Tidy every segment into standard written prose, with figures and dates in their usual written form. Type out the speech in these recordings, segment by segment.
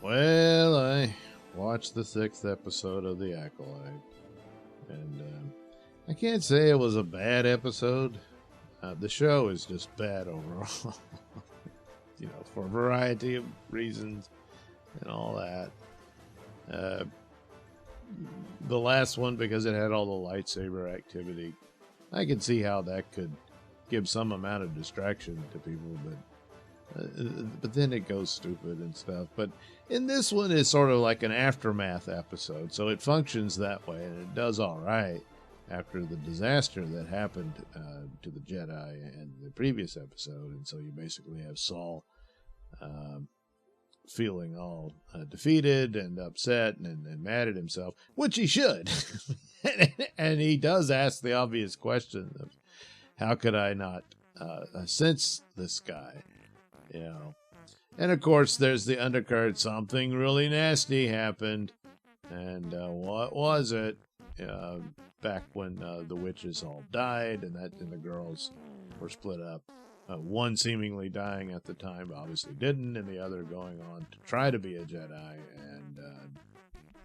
Well, I watched the 6th episode of The Acolyte, and I can't say it was a bad episode. The show is just bad overall, for a variety of reasons and all that. The last one, because it had all the lightsaber activity, I can see how that could give some amount of distraction to people, but then it goes stupid and stuff. But in this one, it's sort of like an aftermath episode, so it functions that way, and it does all right after the disaster that happened to the Jedi in the previous episode. And so you basically have Saul feeling all defeated and upset and mad at himself, which he should. And he does ask the obvious question of, how could I not sense this guy? And of course there's the undercurrent. Something really nasty happened. And what was it? Back when the witches all died and the girls were split up. One seemingly dying at the time, obviously didn't, and the other going on to try to be a Jedi, and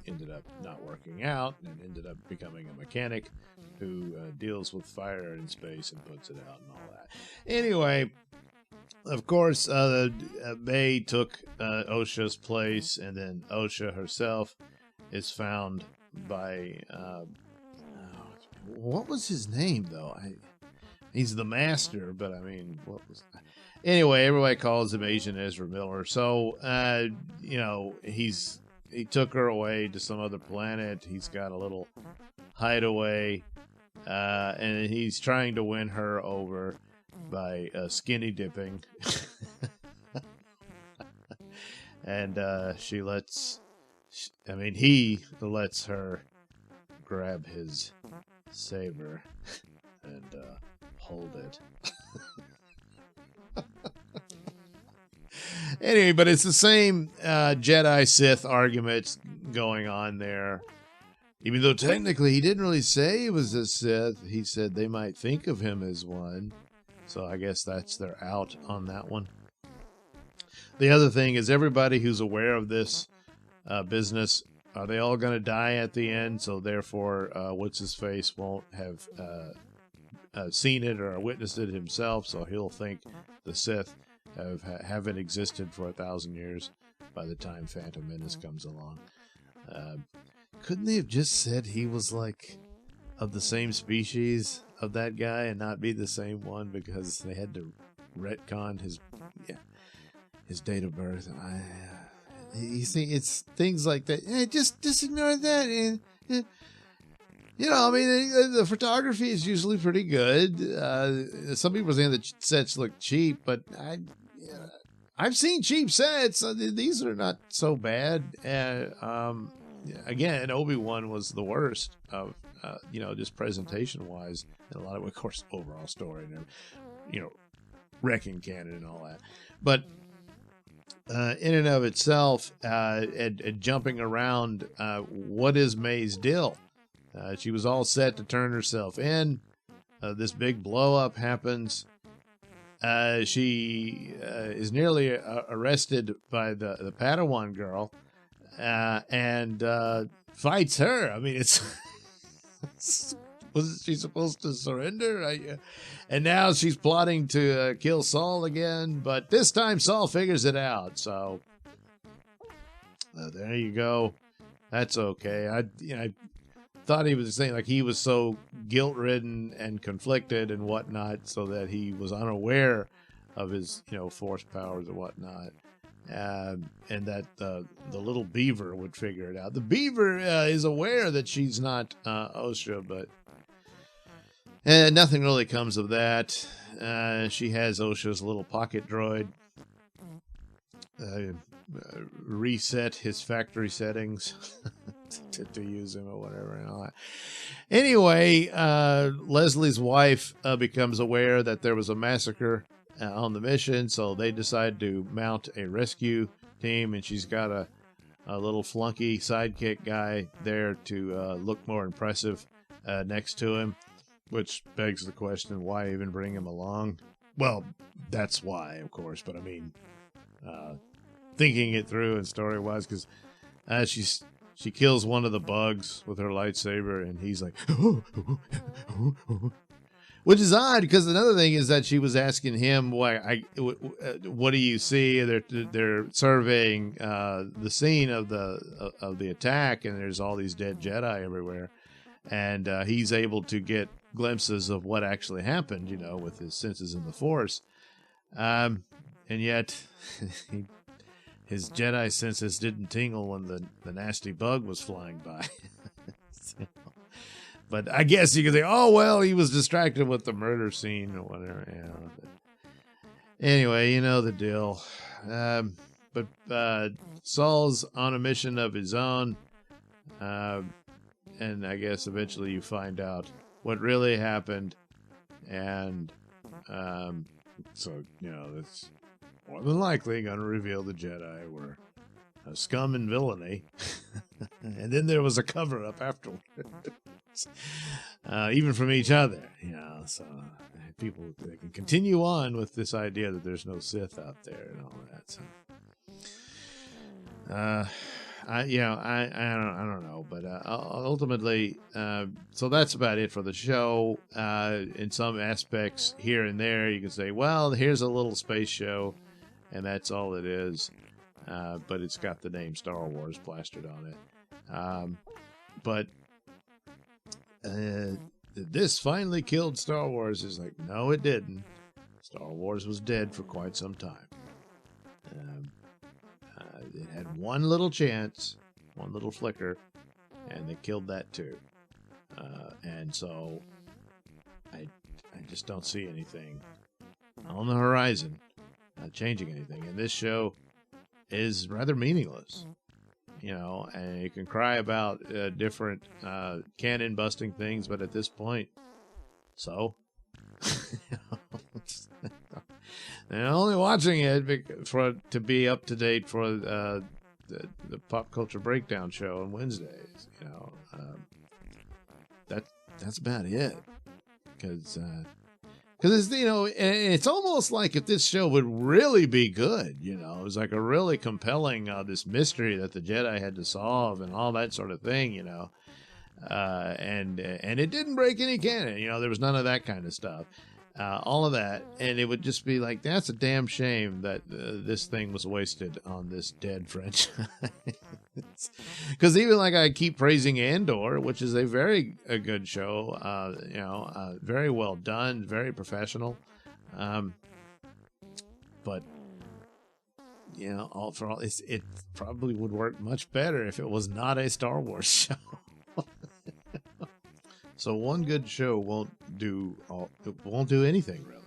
ended up not working out, and ended up becoming a mechanic who deals with fire in space and puts it out and all that. Anyway, of course, May took Osha's place, and then Osha herself is found by... what was his name, though? He's the master, but I mean, what was... Anyway, everybody calls him Asian Ezra Miller. So, he took her away to some other planet. He's got a little hideaway, and he's trying to win her over by skinny dipping. And he lets her grab his saber and hold it. Anyway, but it's the same Jedi Sith arguments going on there. Even though technically he didn't really say he was a Sith, he said they might think of him as one. So I guess they're out on that one. The other thing is, everybody who's aware of this business, are they all going to die at the end? So therefore, what's-his-face won't have seen it or witnessed it himself, so he'll think the Sith haven't existed for 1,000 years by the time Phantom Menace comes along. Couldn't they have just said he was like of the same species of that guy and not be the same one, because they had to retcon his date of birth? You see, it's things like that. Just ignore that. The photography is usually pretty good. Some people are saying the sets look cheap, but I've seen cheap sets. These are not so bad. Again, Obi-Wan was the worst of, just presentation-wise, and a lot of, course, overall story and, wrecking canon and all that. But in and of itself, and jumping around, what is May's deal? She was all set to turn herself in. This big blow-up happens. She is nearly arrested by the Padawan girl, and fights her. I mean, wasn't she supposed to surrender? And now she's plotting to kill Saul again, but this time Saul figures it out. So there you go. That's okay. I thought he was saying like he was so guilt-ridden and conflicted and whatnot, so that he was unaware of his force powers and whatnot, and that the little beaver would figure it out. The beaver is aware that she's not Osha, but nothing really comes of that. She has Osha's little pocket droid reset his factory settings to use him or whatever and all that. Anyway, Leslie's wife becomes aware that there was a massacre on the mission, so they decide to mount a rescue team, and she's got a little flunky sidekick guy there to look more impressive next to him, which begs the question, why even bring him along? Well, that's why, of course, but I mean, thinking it through and story-wise, because she kills one of the bugs with her lightsaber, and he's like, which is odd, because another thing is that she was asking him, what do you see? They're surveying the scene of the attack, and there's all these dead Jedi everywhere, and he's able to get glimpses of what actually happened, with his senses in the Force, and yet his Jedi senses didn't tingle when the nasty bug was flying by. But I guess you could say, oh, well, he was distracted with the murder scene or whatever. But anyway, you know the deal. But Saul's on a mission of his own. And I guess eventually you find out what really happened. And so, that's more than likely going to reveal the Jedi were scum and villainy. And then there was a cover-up afterwards. Even from each other, so people, they can continue on with this idea that there's no Sith out there and all that. So, I don't know, but ultimately, so that's about it for the show. In some aspects, here and there, you can say, well, here's a little space show, and that's all it is. But it's got the name Star Wars plastered on it. But this finally killed Star Wars. Is like, no, it didn't. Star Wars was dead for quite some time. It had one little chance, one little flicker, and they killed that too. And so I just don't see anything on the horizon changing anything. And this show is rather meaningless. And you can cry about different canon busting things, but at this point, so and only watching it to be up to date for the Pop Culture Breakdown show on Wednesdays. That's about it. Because it's, it's almost like if this show would really be good, it was like a really compelling, this mystery that the Jedi had to solve and all that sort of thing, and it didn't break any canon, there was none of that kind of stuff, all of that, and it would just be like, that's a damn shame that this thing was wasted on this dead franchise. Because even like I keep praising Andor, which is a very good show, very well done, very professional, but all for all, it probably would work much better if it was not a Star Wars show. So one good show won't do anything really.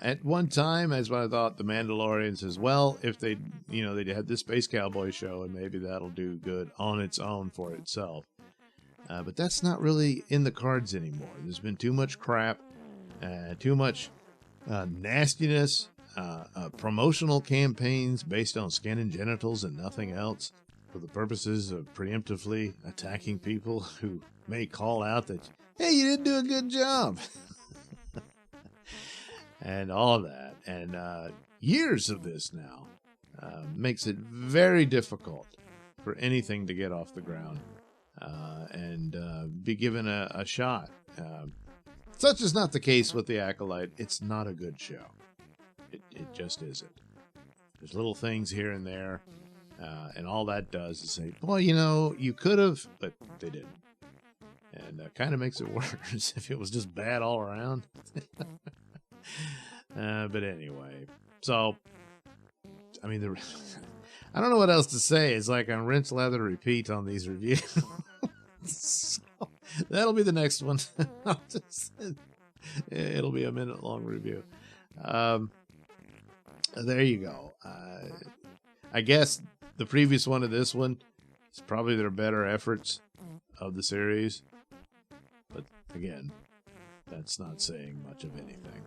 At one time, as I thought, The Mandalorian says, well, if they had this Space Cowboy show, and maybe that'll do good on its own for itself. But that's not really in the cards anymore. There's been too much crap, too much nastiness, promotional campaigns based on skin and genitals and nothing else, for the purposes of preemptively attacking people who may call out that, hey, you didn't do a good job. And all that, and years of this now makes it very difficult for anything to get off the ground and be given a shot. Such is not the case with the Acolyte. It's not a good show. It just isn't. There's little things here and there, and all that does is say, boy, you could have, but they didn't. And kind of makes it worse if it was just bad all around. But anyway, so I mean, I don't know what else to say. It's like I'm rinse, lather, repeat on these reviews. So, that'll be the next one. It'll be a minute-long review. There you go. I guess the previous one to this one is probably their better efforts of the series. But again, that's not saying much of anything.